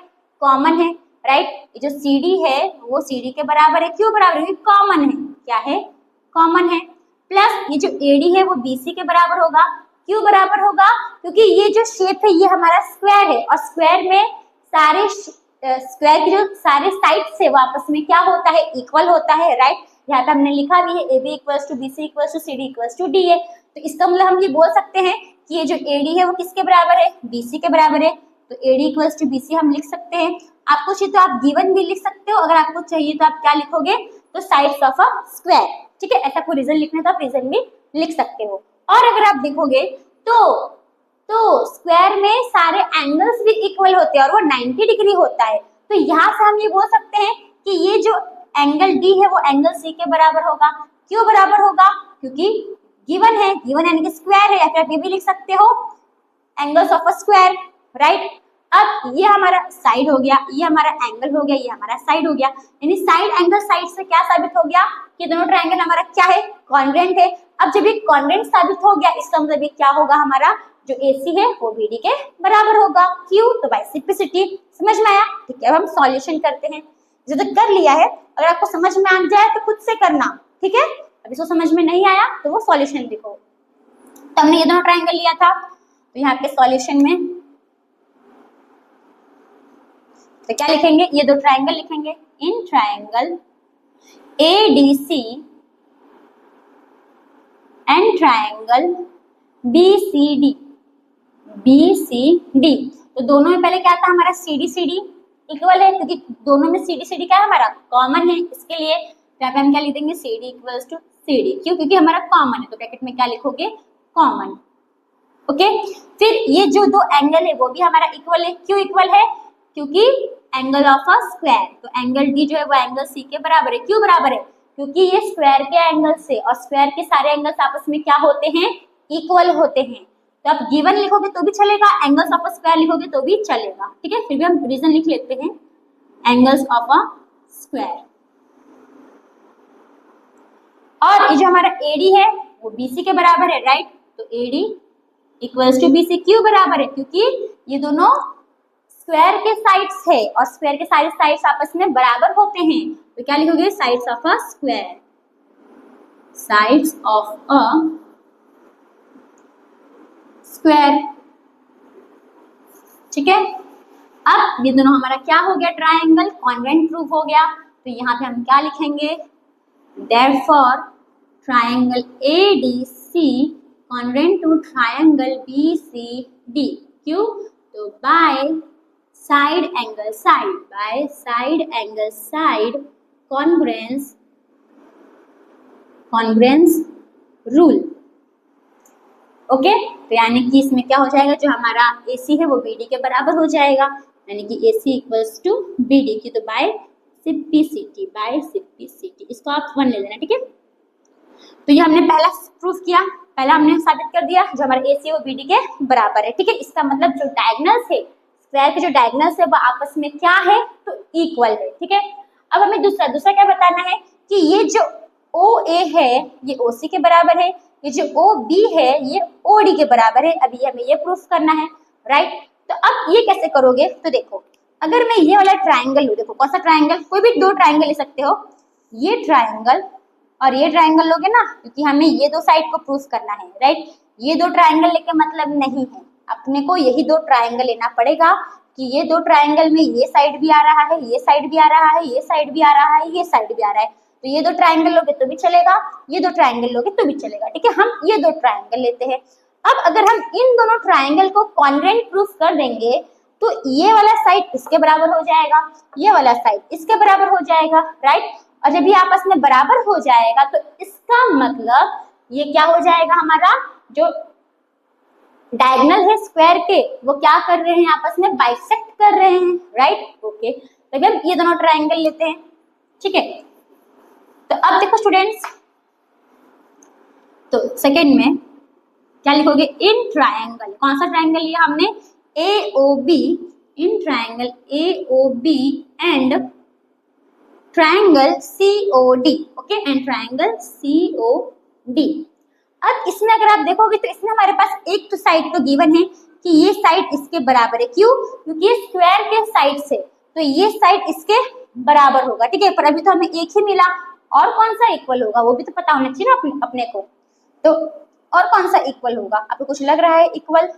S1: कॉमन है, राइट। ये जो CD है वो CD के बराबर है, क्यों बराबर है, कॉमन है, क्या है, कॉमन है। प्लस ये जो AD है वो BC के बराबर होगा, क्यों बराबर होगा, क्योंकि ये जो शेप है ये हमारा स्क्वायर है और स्क्वायर में सारे स्क्वायर की जो सारे साइड्स है वो आपस में क्या होता है, इक्वल होता है, राइट। यहाँ पे हमने लिखा भी है AB equals to BC equals to CD equals to D है। तो इसका मतलब हम ये बोल सकते हैं कि ये जो AD है वो किसके बराबर है, BC के बराबर है। तो AD इक्वल्स टू BC हम लिख सकते हैं। आपको चाहिए तो आप गिवन भी लिख सकते हो, अगर आपको चाहिए तो आप क्या लिखोगे, तो साइड्स ऑफ अ स्क्वायर, ठीक है। ऐसा कोई रीजन लिखना तो आप रीजन भी लिख सकते हो। और अगर आप देखोगे तो स्क्वायर में सारे एंगल्स भी इक्वल होते हैं और वो 90 डिग्री होता है। तो यहाँ से हम ये बोल सकते हैं कि ये जो एंगल D है वो एंगल C के बराबर होगा, क्यों बराबर होगा, क्योंकि गिवन है, गिवन यानी कि स्क्वायर है, या फिर आप ये भी लिख सकते हो angles of a square, right. अब ये हमारा साइड हो गया, ये हमारा एंगल हो गया, ये हमारा साइड हो गया, यानी साइड एंगल साइड से क्या साबित हो गया कि दोनों ट्रायंगल हमारा क्या है, कॉन्ग्रुएंट है। अब जब ये कॉन्ग्रुएंट साबित हो गया इसका मतलब ये क्या होगा, हमारा जो AC है वो BD के बराबर होगा, क्यों, तो बाय सिंप्लिसिटी। समझ में आया, ठीक है। अब हम सॉल्यूशन करते हैं, जो तो कर लिया है, अगर आपको समझ में आ जाए तो खुद से करना, ठीक है। अब इसको समझ में नहीं आया तो वो सॉल्यूशन लिखो। तो हमने ये दोनों ट्रायंगल लिया था, तो यहाँ पे सॉल्यूशन में तो क्या लिखेंगे, ये दो ट्रायंगल लिखेंगे, in triangle ADC and triangle BCD। तो दोनों में पहले क्या था हमारा CD CD इक्वल है, क्योंकि दोनों में CD CD क्या है हमारा कॉमन है, इसके लिए यहाँ पे हम क्या लिख देंगे CD इक्वल्स टू CD, क्यों? क्योंकि हमारा कॉमन है, तो ब्रैकेट में क्या लिखोगे कॉमन। ओके, फिर ये जो दो एंगल है वो भी हमारा इक्वल है, क्यों इक्वल है? क्योंकि एंगल ऑफ अ स्क्वायर, तो एंगल D जो है वो एंगल C के बराबर है। क्यों बराबर है? क्योंकि ये स्क्वायर के एंगल से और स्क्वायर के सारे एंगल्स आपस में क्या होते हैं? इक्वल होते हैं। तो आप गिवन लिखोगे तो भी चलेगा, एंगल्स ऑफ अ स्क्वायर लिखोगे तो भी चलेगा, ठीक है। फिर भी हम रीजन लिख लेते हैं, एंगल्स ऑफ अ स्क्वायर। और ये जो हमारा AD है वो BC के बराबर है, राइट। तो AD इक्वल्स टू BC क्यों बराबर है? क्योंकि ये दोनों स्क्वायर के साइड्स है और स्क्वायर के सारे साइड्स आपस में बराबर होते हैं। तो क्या लिखोगे? Sides of a square, sides of a square, ठीक है। अब ये दोनों हमारा क्या हो गया? ट्रायंगल कॉन्ग्रुएंट प्रूफ हो गया। तो यहाँ पे हम क्या लिखेंगे? Therefore, triangle ADC congruent to triangle BCD. क्यों? तो by side angle side congruence rule. Okay, तो यानी कि इसमें क्या हो जाएगा? जो हमारा AC है वो BD के बराबर हो जाएगा, यानी कि AC इक्वल्स टू BD की, तो बाय सिप्लिसिटी इसको आप 1 ले लेना, ठीक है। तो ये हमने पहला प्रूफ किया, पहला हमने साबित कर दिया जो हमारा AC वो BD के बराबर है, ठीक है। इसका मतलब जो डायगोनल्स है, स्क्वायर के जो डायगोनल्स है वो आपस में क्या है? तो इक्वल है, ठीक है। अब हमें दूसरा क्या बताना है कि ये जो OA है ये OC के बराबर है, ये जो OB है ये OD के बराबर है। अभी हमें ये प्रूफ करना है, राइट। तो अब ये कैसे करोगे? तो देखो, अगर मैं ये वाला ट्रायंगल लूं, देखो कौन सा ट्रायंगल, कोई भी दो ट्रायंगल ले सकते हो, ये ट्रायंगल और ये ट्रायंगल लोगे ना, क्योंकि हमें ये दो साइड को प्रूफ करना है, राइट। ये दो ट्रायंगल लेके मतलब नहीं है, अपने को यही दो ट्रायंगल लेना पड़ेगा कि ये दो ट्रायंगल में ये साइड भी आ रहा है, ये साइड भी आ रहा है, ये साइड भी आ रहा है, ये साइड भी आ रहा है। तो ये दो ट्रायंगल लोगे तो भी चलेगा, ये दो ट्रायंगल लोगे तो भी चलेगा, ठीक है। हम ये दो ट्रायंगल लेते हैं। अब अगर हम इन दोनों ट्रायंगल को कॉन्ग्रुएंट प्रूफ कर देंगे तो ये वाला साइड इसके बराबर हो जाएगा, ये वाला साइड इसके बराबर हो जाएगा, राइट। और जब ये आपस में बराबर हो जाएगा तो इसका मतलब ये क्या हो जाएगा? हमारा जो डायगोनल है स्क्वायर के वो क्या कर रहे हैं? आपस में बाइसेक्ट कर रहे हैं, राइट। ओके, तो हम ये दोनों ट्रायंगल लेते हैं, ठीक है। तो अब देखो स्टूडेंट्स, तो सेकंड में क्या लिखोगे? इन ट्रायंगल, कौन सा ट्रायंगल लिया हमने? AOB, in triangle AOB and triangle COD, okay, and triangle COD। अब इसमें अगर आप देखोगे तो इसमें हमारे पास एक तो साइड तो गिवन है कि ये साइड इसके बराबर है, क्यों? क्योंकि ये स्क्वायर के साइड से, तो ये साइड इसके बराबर होगा, ठीक है। पर अभी तो हमें एक ही मिला, और कौन सा इक्वल होगा वो भी तो पता होना चाहिए ना अपने को। तो और कौन सा इक्वल होगा? आपको कुछ लग रहा है इक्वल?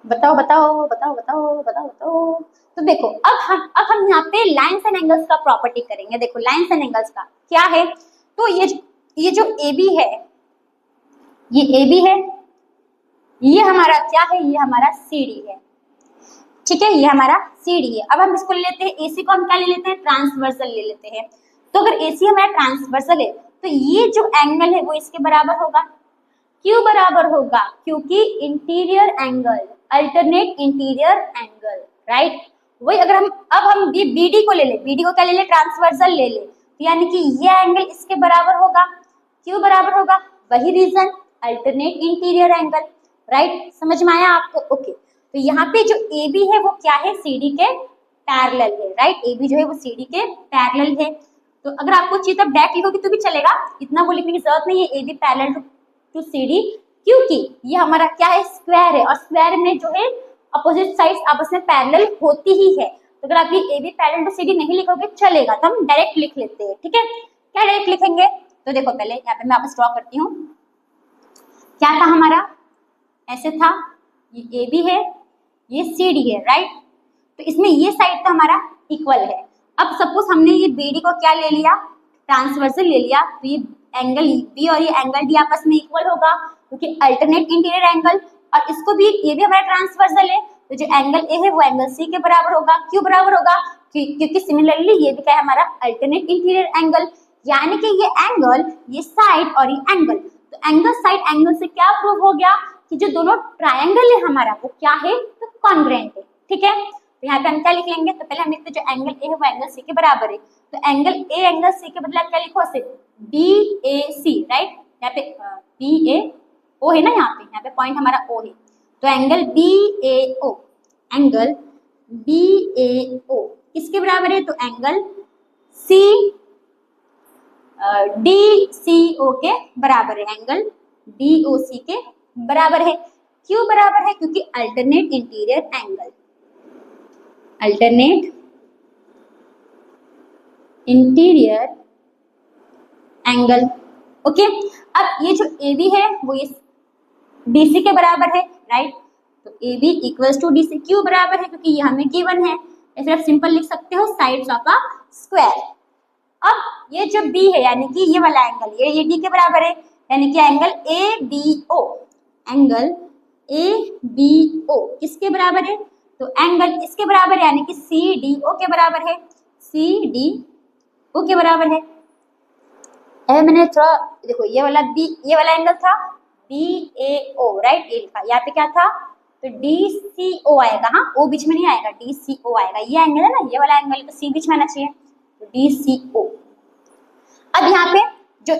S1: बताओ बताओ बताओ बताओ बताओ बताओ। तो देखो, अब हम यहाँ पे लाइन्स एंड एंगल्स का प्रॉपर्टी करेंगे। देखो लाइन्स एंड एंगल्स का क्या है? तो ये जो AB है, ये AB है, ये हमारा क्या है? ये हमारा CD है, ठीक है। ये हमारा CD है। अब हम इसको ले लेते हैं AC को, हम क्या ले लेते हैं? ट्रांसवर्सल ले लेते हैं। तो अगर AC हमारा ट्रांसवर्सल है तो ये जो एंगल है वो इसके बराबर होगा। क्यों बराबर होगा? क्योंकि interior angle, alternate interior angle, right. वही अगर हम BD को ले ले, BD को क्या ले ले? ट्रांसवर्सल ले ले, तो यानी कि ये एंगल इसके बराबर होगा। क्यों बराबर होगा? वही reason, alternate interior angle, right. समझ में आया आपको? ओके, तो यहाँ पे जो AB है वो क्या है? CD के पैरेलल है, राइट। AB जो है वो CD के पैरेलल है। तो अगर आपको चाहिए तब डायरेक्ट लिखोगे तो भी चलेगा, इतना वो लिखने की जरूरत नहीं है AB पैरेलल टू CD, क्योंकि ये हमारा क्या है? स्क्वायर है, और स्क्वायर में जो है अपोजिट साइड्स आपस में पैरेलल होती ही है। तो अगर आप ये AB पैरेलल टू CD नहीं लिखोगे चलेगा, तो हम डायरेक्ट लिख लेते हैं, ठीक है। क्या डायरेक्ट लिखेंगे? तो देखो पहले यहाँ पे मैं आपको ड्रॉ करती हूँ। क्या था हमारा? ऐसे था, ये AB है, ये CD है, राइट। तो इसमें ये साइड तो हमारा इक्वल है। अब सपोज हमने ये BD को क्या ले लिया? ट्रांसवर्सल ले लिया, तो ये एंगल B और ये एंगल D आपस में इक्वल होगा, क्योंकि अल्टरनेट इंटीरियर एंगल, और इसको भी, ये भी हमारा ट्रांसवर्सल है, तो जो एंगल ए है वो एंगल सी के बराबर होगा। क्यों बराबर होगा? क्योंकि सिमिलरली ये भी क्या है हमारा अल्टरनेट इंटीरियर एंगल, यानी कि ये एंगल, ये साइड और ये एंगल, तो एंगल साइड एंगल से क्या प्रूव हो गया कि जो दोनों ट्रायंगल है हमारा वो क्या है, तो कॉन्ग्रुएंट है। ठीक है, तो यहाँ पे हम क्या लिख लेंगे, तो पहले हम लिखते जो एंगल ए है वो एंगल सी के बराबर है, तो एंगल ए एंगल सी के बदले आप क्या लिखो, सिर्फ बी ए सी, राइट। यहाँ पे बी ए ओ है ना, यहाँ पे पॉइंट हमारा ओ है, तो एंगल बी ए ओ, एंगल बी ए ओ किसके बराबर है, तो एंगल सी डी सी ओ के बराबर है, एंगल डी ओ सी के बराबर है। क्यों बराबर है? क्योंकि alternate interior angle, alternate interior angle. Okay, अब ये जो ए बी है वो ये डी सी के बराबर है, राइट। तो A B equals to D C, क्यों बराबर है? क्योंकि ये हमें गिवन है, या फिर आप सिंपल लिख सकते हो साइड्स ऑफ अ स्क्वायर। अब ये जो बी है यानी कि ये वाला एंगल, ये डी के बराबर है, यानी कि angle A B O, angle A B O किसके बराबर है, तो एंगल इसके बराबर है, यानी कि सी डी ओ के बराबर है, सी डी ओ के बराबर है। मैंने थोड़ा देखो, ये वाला एंगल था बी ए ओ, राइट, ये लिखा, यहाँ पे क्या था, तो डी सी ओ आएगा, हाँ ओ बीच में नहीं आएगा, डी सी ओ आएगा, ये एंगल है ना, ये वाला एंगल, तो सी बीच में आना चाहिए, तो डी सी ओ। अब यहाँ पे जो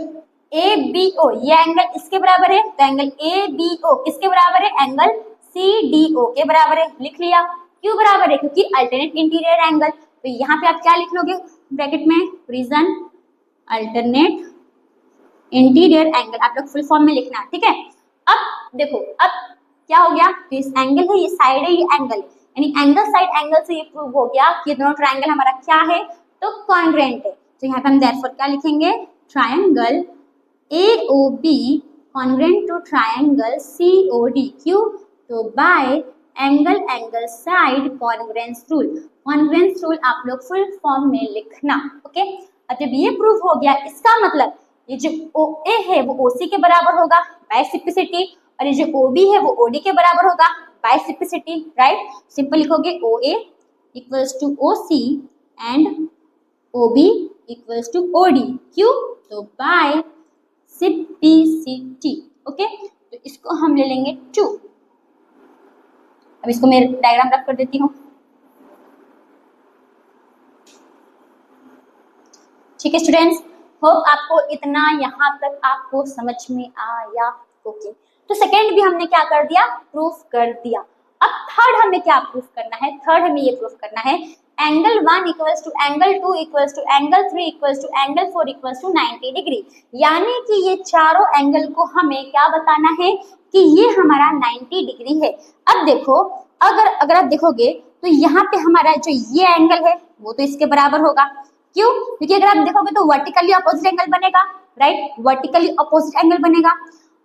S1: ए बी ओ ये एंगल इसके बराबर है, तो एंगल ए बी ओ किसके बराबर है, एंगल सी डी ओ के बराबर है, लिख लिया। क्यों बराबर है? क्योंकि अल्टरनेट इंटीरियर एंगल, तो यहाँ पे आप क्या लिख लोगे ब्रैकेट में, रीजन अल्टरनेट इंटीरियर एंगल, आप लोग फुल फॉर्म में लिखना, ठीक है। अब देखो, अब क्या हो गया, तो इस एंगल है, ये साइड है, ये एंगल है, यानी एंगल साइड एंगल से ये प्रूव हो गया कि ये दोनों ट्रायंगल हमारा क्या है, तो कॉन्ग्रुएंट है। तो यहाँ पे हम देयरफॉर क्या लिखेंगे, triangle AOB congruent to triangle COD। क्यों? तो by angle side congruence rule. Congruence rule आप लोग फुल फॉर्म में लिखना, ओके। अब जब ये प्रूव हो गया, इसका मतलब ये जो OA है वो OC के बराबर होगा बाय सिप्लिसिटी, और ये जो OB है वो OD के बराबर होगा बाय सिप्लिसिटी, राइट। सिंपल लिखोगे OA equals to OC and OB equals to OD। क्यों? तो बाय सिप्लिसिटी, ओके। तो इसको हम ले लेंगे 2। अब इसको मैं डायग्राम रख कर देती हूँ, ठीक है स्टूडेंट्स। होप आपको इतना यहाँ तक आपको समझ में आया, ओके। तो सेकेंड भी हमने क्या कर दिया, प्रूफ कर दिया। अब थर्ड हमें क्या प्रूफ करना है, थर्ड हमें ये प्रूफ करना है angle 1 equals to angle 2 equals to angle 3 equals to angle 4 equals to 90 degree. यानी कि ये चारों एंगल को हमें क्या बताना है कि ये हमारा 90 डिग्री है। अब देखो, अगर आप देखोगे तो यहाँ पे हमारा जो ये एंगल है वो तो इसके बराबर होगा। क्यों? क्योंकि अगर आप देखोगे तो वर्टिकली अपोजिट एंगल बनेगा, राइट, वर्टिकली अपोजिट एंगल बनेगा।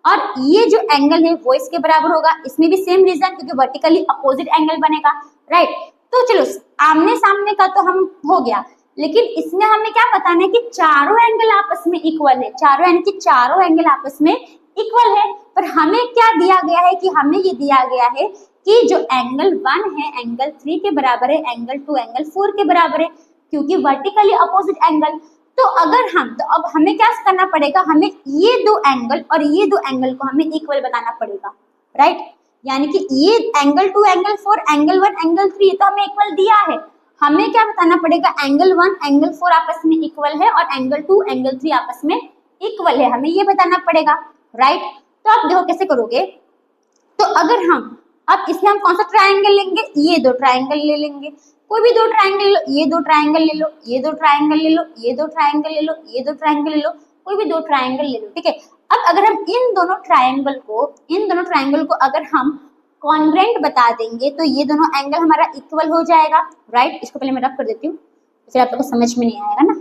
S1: और ये जो एंगल है वो इसके बराबर होगा, इसमें भी सेम रीजन, क्योंकि वर्टिकली अपोजिट एंगल बनेगा, राइट। तो चलो आमने सामने का तो हम हो गया, लेकिन इसमें हमें क्या बताना है कि चारों एंगल आपस में इक्वल है, चारों यानी कि चारों एंगल आपस में इक्वल है। पर हमें क्या दिया गया है कि हमें ये दिया गया है कि जो एंगल 1 है एंगल 3 के बराबर है, एंगल 2 एंगल 4 के बराबर है, क्योंकि वर्टिकली अपोजिट एंगल। तो अगर हम, तो अब हमें क्या करना पड़ेगा, हमें ये दो एंगल और ये दो एंगल को हमें इक्वल बनाना पड़ेगा, राइट। यानी कि ये एंगल 2 एंगल 4 एंगल 1 एंगल 3 ये तो हमें इक्वल दिया है, हमें क्या बताना पड़ेगा, एंगल 1 एंगल 4 आपस में इक्वल है और एंगल 2 एंगल 3 आपस में इक्वल है, हमें ये बताना पड़ेगा, राइट। तो आप देखो कैसे करोगे, तो अगर हम अब इसमें हम कौन सा ट्रायंगल लेंगे, ये दो ट्रायंगल ले लेंगे, कोई भी दो ट्रायंगल ले लो, ये दो ट्रायंगल ले लो, ये दो ट्रायंगल ले लो, ये दो ट्रायंगल ले लो, ये दो ट्रायंगल ले लो, कोई भी दो ट्रायंगल ले लो, ठीक है। अब अगर हम इन दोनों ट्रायंगल को अगर हम कॉन्ग्रुएंट बता देंगे तो ये दोनों एंगल हमारा इक्वल हो जाएगा, राइट। इसको पहले मैं रफ कर देती हूँ, फिर आप लोगों को समझ में नहीं आएगा ना।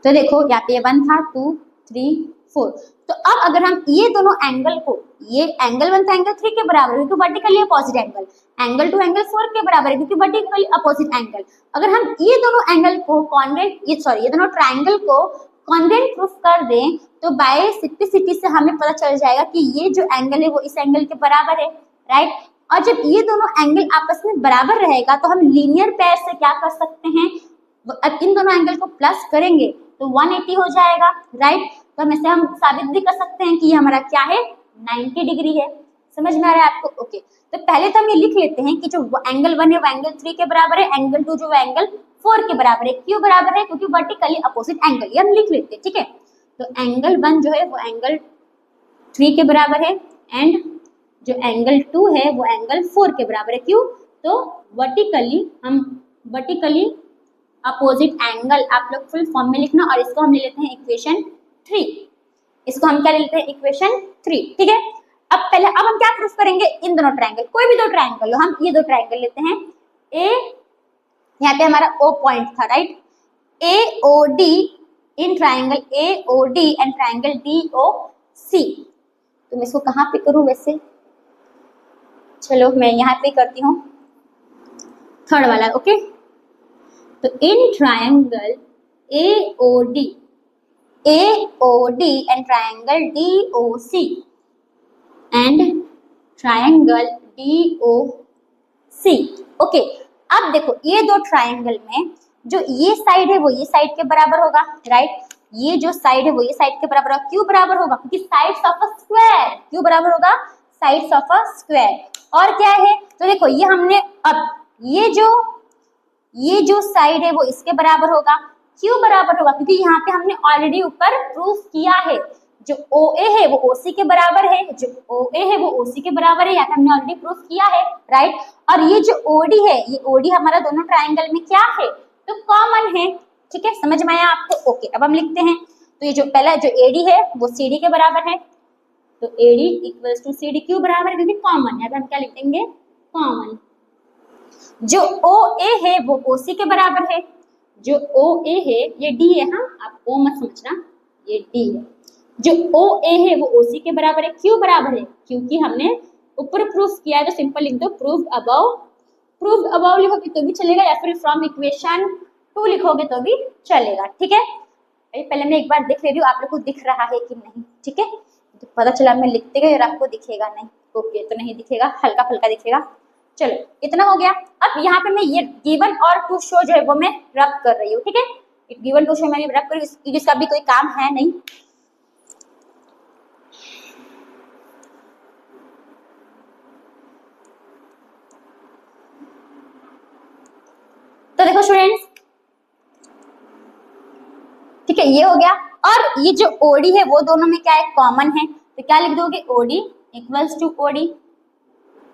S1: तो देखो यहाँ पे 1 था, 2 3 4। तो अब अगर हम ये दोनों एंगल को, ये एंगल 1 था एंगल 3 के बराबर है क्योंकि vertically opposite angle, angle 2 angle 4 के बराबर है क्योंकि वर्टिकली अपोजिट एंगल। अगर हम ये दोनों एंगल को ये दोनों ट्रायंगल को कॉन्ग्रुएंट प्रूफ कर दें तो बाय सिंप्लिसिटी से हमें पता चल जाएगा कि ये जो एंगल है वो इस एंगल के बराबर है, राइट। और जब ये दोनों एंगल आपस में बराबर रहेगा तो हम लीनियर पेयर से क्या कर सकते हैं, अब इन दोनों एंगल को प्लस करेंगे तो 180 हो जाएगा, राइट। तो हम ऐसे हम साबित भी कर सकते हैं कि ये हमारा क्या है, 90 डिग्री है। समझ में आ रहा है आपको? ओके, तो पहले तो हम ये लिख लेते हैं कि जो एंगल 1 है वो एंगल 3 के बराबर है, एंगल 2 जो है एंगल 4 के बराबर है। क्यों बराबर है? क्योंकि वर्टिकली अपोजिट एंगल, ये हम लिख लेते हैं, ठीक है। तो एंगल 1 जो है वो एंगल 3 के बराबर है एंड जो एंगल 2 है वो एंगल 4 के बराबर है। क्यों? तो वर्टिकली अपोजिट एंगल आप लोग फुल फॉर्म में लिखना, और इसको हम ले लेते हैं इक्वेशन 3। इसको हम क्या ले लेते हैं, इक्वेशन 3, ठीक है। अब हम क्या प्रूफ करेंगे, इन दोनों ट्रायंगल, कोई भी दो ट्रायंगल हो, हम ये दो ट्रायंगल लेते हैं। ए, यहाँ पे हमारा ओ पॉइंट था, right. A O D in triangle A O D and triangle D O C. तो मैं इसको कहाँ पे करूँ वैसे, चलो मैं यहाँ पे करती हूँ, थर्ड वाला, ओके। तो in triangle A O D and triangle D O C and triangle D O C, okay. अब देखो ये दो ट्रायंगल में जो ये साइड है वो ये साइड के बराबर होगा, राइट। ये जो साइड है वो ये साइड के बराबर होगा। क्यों बराबर होगा? क्योंकि साइड्स ऑफ अ स्क्वायर। क्यों बराबर होगा? Sides of a square. और क्या है, तो देखो ये हमने, अब ये जो साइड है वो इसके बराबर होगा। क्यों बराबर होगा? क्योंकि यहाँ पे हमने ऑलरेडी ऊपर प्रूफ किया है, जो OA है वो OC के बराबर है, जो OA है वो OC के बराबर है, यहाँ पे हमने ऑलरेडी प्रूफ किया है, राइट। और ये जो OD है, ये OD हमारा दोनों ट्रायंगल में क्या है, तो कॉमन है, ठीक है। समझ में आया आपको? ओके, अब हम लिखते हैं। तो ये जो पहला जो AD है वो CD के बराबर है, तो AD इक्वल्स टू CD। क्यों बराबर है? क्योंकि कॉमन, यहाँ पे हम क्या लिख देंगे, कॉमन। जो OA है वो OC के बराबर है, जो OA है ये D है, हाँ आप O मत समझना, ये D है। जो OA है वो OC के बराबर है। क्यों बराबर है? क्योंकि हमने ऊपर प्रूफ किया है, तो सिंपल लिख दो प्रूव्ड अबव। प्रूव्ड अबव लिखोगे तो भी चलेगा, या फिर फ्रॉम इक्वेशन 2 लिखोगे तो भी चलेगा, ठीक है। पहले मैं एक बार देख ले रही हूँ आप लोग को दिख रहा है कि नहीं, ठीक है। तो पता चला मैं लिखते गए और आपको दिखेगा नहीं, ओके, तो नहीं दिखेगा, हल्का फुल्का दिखेगा। चलो इतना हो गया। अब यहाँ पे मैं ये गिवन और टू शो जो है वो मैं रब कर रही हूँ, ठीक है। गिवन टू शो मैंने रब कर, इसका भी कोई काम है नहीं। तो देखो स्टूडेंट्स, ठीक है, ये हो गया। और ये जो OD है वो दोनों में क्या है, कॉमन है। तो क्या लिख दोगे, OD इक्वल्स टू OD,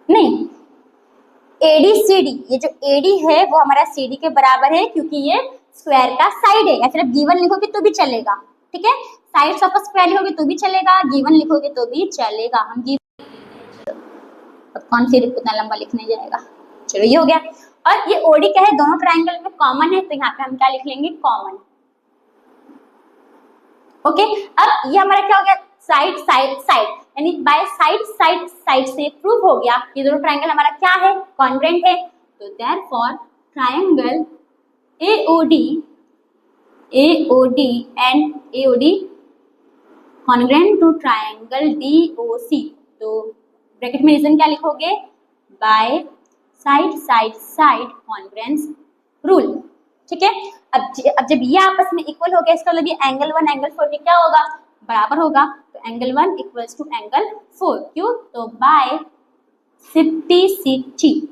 S1: नहीं ADCD। ये जो AD है वो हमारा CD के बराबर है, क्योंकि ये स्क्वायर का साइड है। या फिर गिवन लिखोगे तो भी चलेगा, ठीक है। साइड्स ऑफ अ स्क्वायर लिखोगे तो भी चलेगा, गिवन लिखोगे तो भी चलेगा। हम अब कौन सी उतना लंबा लिखने जाएगा। चलो ये हो गया। और ये OD क्या है, दोनों ट्रायंगल में कॉमन है, तो यहाँ पे हम क्या लिख लेंगे, कॉमन, ओके। अब ये हमारा क्या हो गया, साइड साइड साइड, यानी बाय साइड साइड साइड से प्रूव हो गया ये दोनों ट्रायंगल हमारा क्या है, कॉन्ग्रुएंट है। तो therefore triangle AOD and AOD congruent to triangle DOC। तो ब्रैकेट में रीजन क्या लिखोगे, by side side side congruence rule, ठीक है। अब जब ये आपस में इक्वल हो गया, इसका मतलब ये एंगल 1 एंगल 4 क्या होगा, बराबर होगा। तो एंगल 1 इक्वल्स टू एंगल 4। क्यों? तो बाय सिंप्लिसिटी,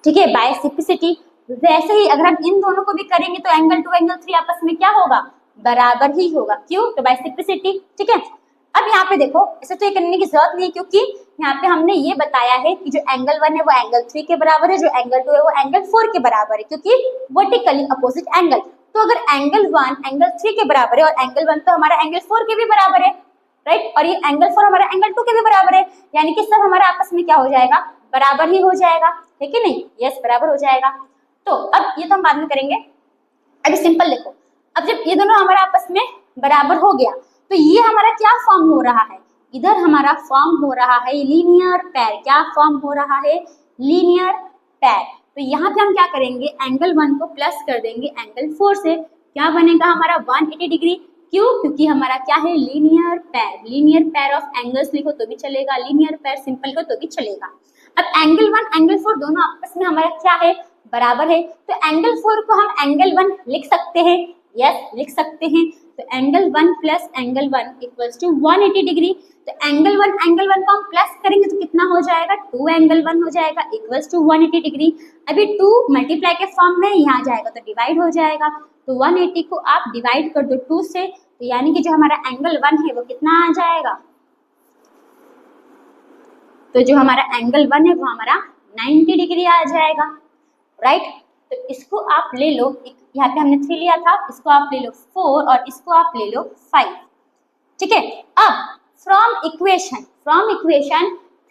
S1: ठीक है, बाय सिंप्लिसिटी। वैसे ही अगर हम इन दोनों को भी करेंगे तो एंगल 2 एंगल 3 आपस में क्या होगा, बराबर ही होगा। क्यों? तो बाय सिंप्लिसिटी, ठीक है। अब यहाँ पे देखो, इसे तो ये करने की जरूरत नहीं, क्योंकि यहाँ पे हमने ये बताया है कि जो एंगल 1 है वो एंगल 3 के बराबर है, जो एंगल 2 है वो एंगल 4 के बराबर है, क्योंकि वर्टिकली अपोजिट एंगल। तो अगर एंगल 1 एंगल 3 के बराबर है और एंगल 1 तो हमारा एंगल 4 के भी बराबर है, राइट। और ये एंगल 4 हमारा एंगल 2 के भी बराबर है, यानी कि सब हमारा आपस में क्या हो जाएगा, बराबर ही हो जाएगा, है कि नहीं? यस, बराबर हो जाएगा। तो अब ये तो हम बाद में करेंगे, अभी सिंपल देखो। अब जब ये दोनों हमारा आपस में बराबर हो गया तो ये हमारा क्या फॉर्म हो रहा है, इधर हमारा फॉर्म हो रहा है लीनियर पेयर। क्या फॉर्म हो रहा है, लीनियर पेयर। तो यहाँ पे हम क्या करेंगे, एंगल 1 को प्लस कर देंगे एंगल 4 से, क्या बनेगा हमारा 180 डिग्री। क्यों? क्योंकि हमारा क्या है, लीनियर पेयर ऑफ एंगल्स लिखो तो भी चलेगा, लीनियर पेयर सिंपल लिखो तो भी चलेगा। अब एंगल 1 एंगल 4 दोनों आपस में हमारा क्या है, बराबर है, तो एंगल 4 को हम एंगल 1 लिख सकते हैं, यस लिख सकते हैं। तो angle 1 plus angle 1 equals to 180 degree. तो एंगल 1 को हम प्लस करेंगे तो कितना हो जाएगा, 2 एंगल 1 हो जाएगा इक्वल्स टू 180 डिग्री। अभी 2 मल्टीप्लाई के फॉर्म में यहाँ जाएगा तो डिवाइड हो जाएगा, तो 180 को आप डिवाइड कर दो 2 से, तो यानी कि जो हमारा एंगल 1 है वो कितना आ जाएगा, तो जो हमारा एंगल 1 है वो हमारा 90 डिग्री आ जाएगा, राइट। तो इसको आप ले लो, यहाँ पे हमने 3 लिया था, इसको आप ले लो 4 और इसको आप ले लो 5, ठीक है। अब फ्रॉम इक्वेशन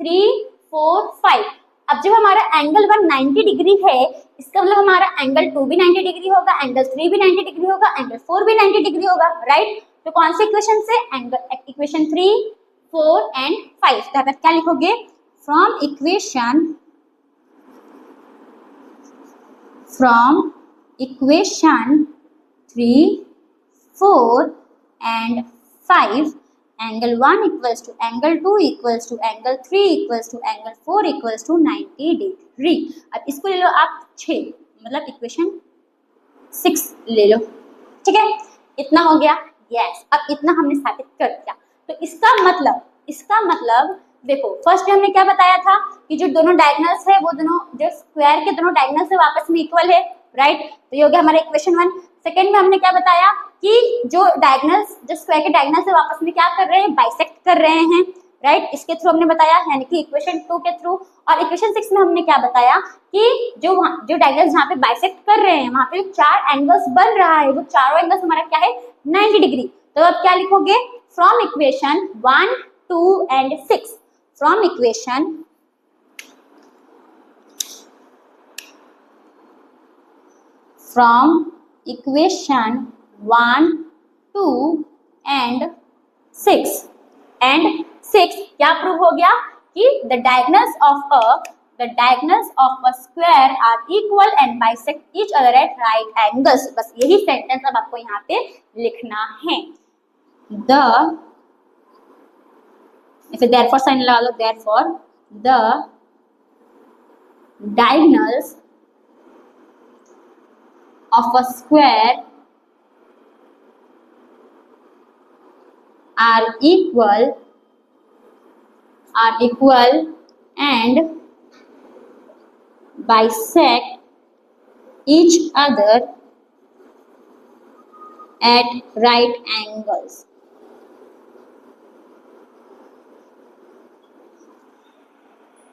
S1: 3, 4, 5, अब जब हमारा एंगल 1 90 डिग्री है, इसका मतलब हमारा एंगल 2 भी 90 डिग्री होगा, एंगल 3 भी 90 डिग्री होगा, एंगल 4 भी 90 डिग्री होगा, राइट। तो कौन सी इक्वेशन से, इक्वेशन 3, 4 एंड 5। तो क्या लिखोगे, from equation 3, 4 and 5, angle 1 equals to angle 2 equals to angle 3 equals to angle 4 equals to 90 degree. अब इसको ले लो आप 6, मतलब इक्वेशन 6 ले लो, ठीक है। इतना हो गया, यस। अब इतना हमने साबित कर दिया, तो इसका मतलब देखो, फर्स्ट में हमने क्या बताया था कि जो दोनों डायगोनल्स है वो दोनों, जो स्क्वायर के दोनों डायगोनल्स है वो आपस में इक्वल है, राइट। तो ये हो गया हमारा इक्वेशन 1। सेकंड में हमने क्या बताया कि जो स्क्वायर के डायगोनल्स है वो आपस में क्या कर रहे हैं, बाइसेक्ट कर रहे हैं, राइट। इसके थ्रू हमने बताया, यानी कि इक्वेशन 2 के थ्रू। और इक्वेशन 6 में हमने क्या बताया कि जो डायगोनल्स जहाँ पे बाइसेक्ट कर रहे हैं वहां पे 4 एंगल्स बन रहा है, वो चारों एंगल्स हमारा क्या है, 90 डिग्री। तो अब क्या लिखोगे, from equation 1, 2 and 6, from equation 1, 2 and 6 क्या प्रूव हो गया कि the diagonals of a square are equal and bisect each other at right angles. बस यही सेंटेंस अब आपको यहाँ पे लिखना है। therefore साइन लगा लो, therefore the diagonals of a square are equal and bisect each other at right angles।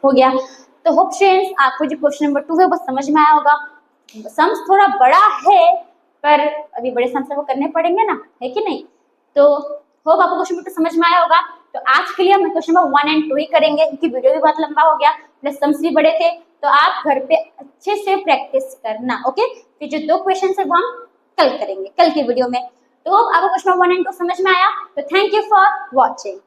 S1: हो गया। तो होप स्टूडेंट्स आपको जो क्वेश्चन नंबर 2 है वो समझ में आया होगा। सम्स थोड़ा बड़ा है पर अभी बड़े सम्स वो करने पड़ेंगे ना, है कि नहीं। तो होप आपको क्वेश्चन नंबर 2 समझ में आया होगा। तो आज के लिए हम क्वेश्चन नंबर 1 एंड 2 ही करेंगे क्योंकि वीडियो भी बहुत लंबा हो गया, प्लस सम्स भी बड़े थे। तो आप घर पे अच्छे से प्रैक्टिस करना, ओके। फिर जो 2 क्वेश्चन है वो हम कल करेंगे, कल की वीडियो में। तो होप आपको क्वेश्चन नंबर 1 एंड 2 समझ में आया। तो थैंक यू फॉर वॉचिंग।